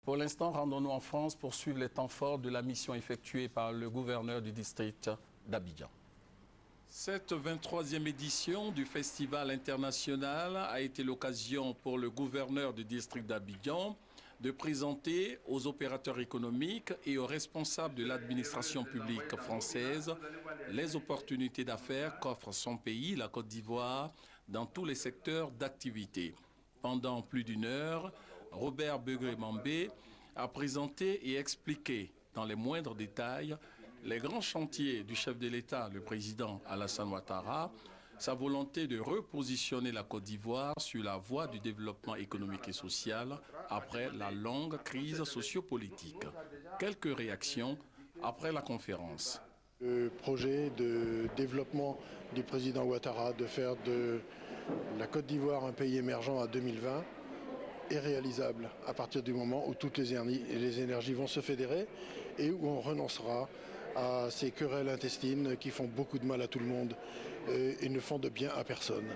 Pour l'instant, rendons-nous en France pour suivre les temps forts de la mission effectuée par le gouverneur du district d'Abidjan. Cette 23e édition du Festival international a été l'occasion pour le gouverneur du district d'Abidjan de présenter aux opérateurs économiques et aux responsables de l'administration publique française les opportunités d'affaires qu'offre son pays, la Côte d'Ivoire, dans tous les secteurs d'activité. Pendant plus d'une heure, Robert Begré-Mambé a présenté et expliqué dans les moindres détails les grands chantiers du chef de l'État, le président Alassane Ouattara, sa volonté de repositionner la Côte d'Ivoire sur la voie du développement économique et social après la longue crise sociopolitique. Quelques réactions après la conférence. Le projet de développement du président Ouattara de faire de la Côte d'Ivoire un pays émergent à 2020 est réalisable à partir du moment où toutes les énergies vont se fédérer et où on renoncera à ces querelles intestines qui font beaucoup de mal à tout le monde et ne font de bien à personne.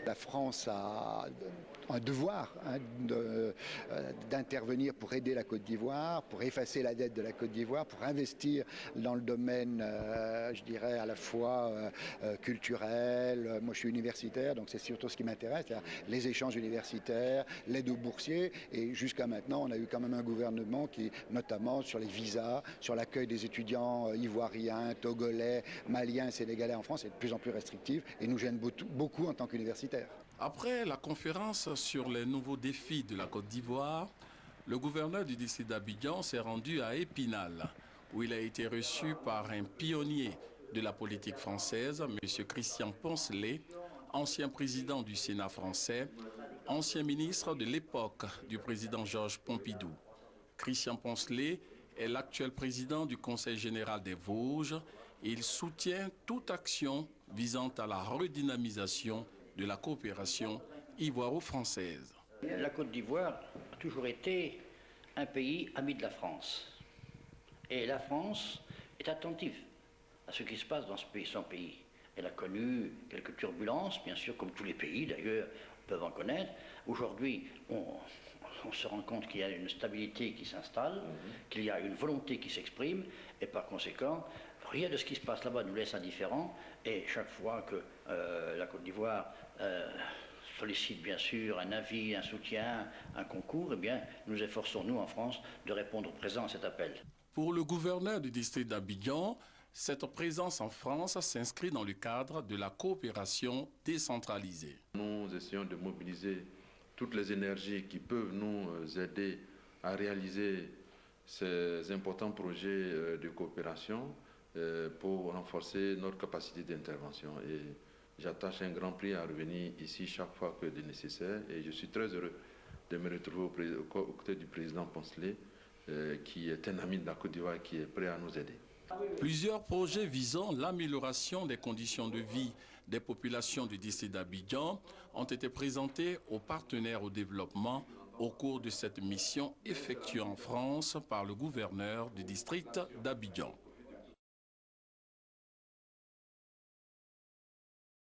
La France a un devoir d'intervenir pour aider la Côte d'Ivoire, pour effacer la dette de la Côte d'Ivoire, pour investir dans le domaine, je dirais, à la fois culturel. Moi, je suis universitaire, donc c'est surtout ce qui m'intéresse, les échanges universitaires, l'aide aux boursiers. Et jusqu'à maintenant, on a eu quand même un gouvernement qui, notamment sur les visas, sur l'accueil des étudiants ivoiriens, togolais, maliens, sénégalais en France, est de plus en plus restrictif et nous gêne beaucoup en tant qu'universitaires. Après la conférence sur les nouveaux défis de la Côte d'Ivoire, le gouverneur du district d'Abidjan s'est rendu à Épinal, où il a été reçu par un pionnier de la politique française, M. Christian Poncelet, ancien président du Sénat français, ancien ministre de l'époque du président Georges Pompidou. Christian Poncelet est l'actuel président du Conseil général des Vosges et il soutient toute action visant à la redynamisation de la coopération ivoiro-française. La Côte d'Ivoire a toujours été un pays ami de la France. Et la France est attentive à ce qui se passe dans son pays. Elle a connu quelques turbulences, bien sûr, comme tous les pays d'ailleurs peuvent en connaître. Aujourd'hui, on se rend compte qu'il y a une stabilité qui s'installe, qu'il y a une volonté qui s'exprime, et par conséquent, rien de ce qui se passe là-bas nous laisse indifférents. Et chaque fois que la Côte d'Ivoire sollicite bien sûr un avis, un soutien, un concours, eh bien, nous efforçons, nous en France, de répondre présent à cet appel. Pour le gouverneur du district d'Abidjan, cette présence en France s'inscrit dans le cadre de la coopération décentralisée. Nous essayons de mobiliser toutes les énergies qui peuvent nous aider à réaliser ces importants projets de coopération pour renforcer notre capacité d'intervention. Et j'attache un grand prix à revenir ici chaque fois que c'est nécessaire. Et je suis très heureux de me retrouver aux côtés du président Poncelet, qui est un ami de la Côte d'Ivoire et qui est prêt à nous aider. Plusieurs projets visant l'amélioration des conditions de vie des populations du district d'Abidjan ont été présentés aux partenaires au développement au cours de cette mission effectuée en France par le gouverneur du district d'Abidjan.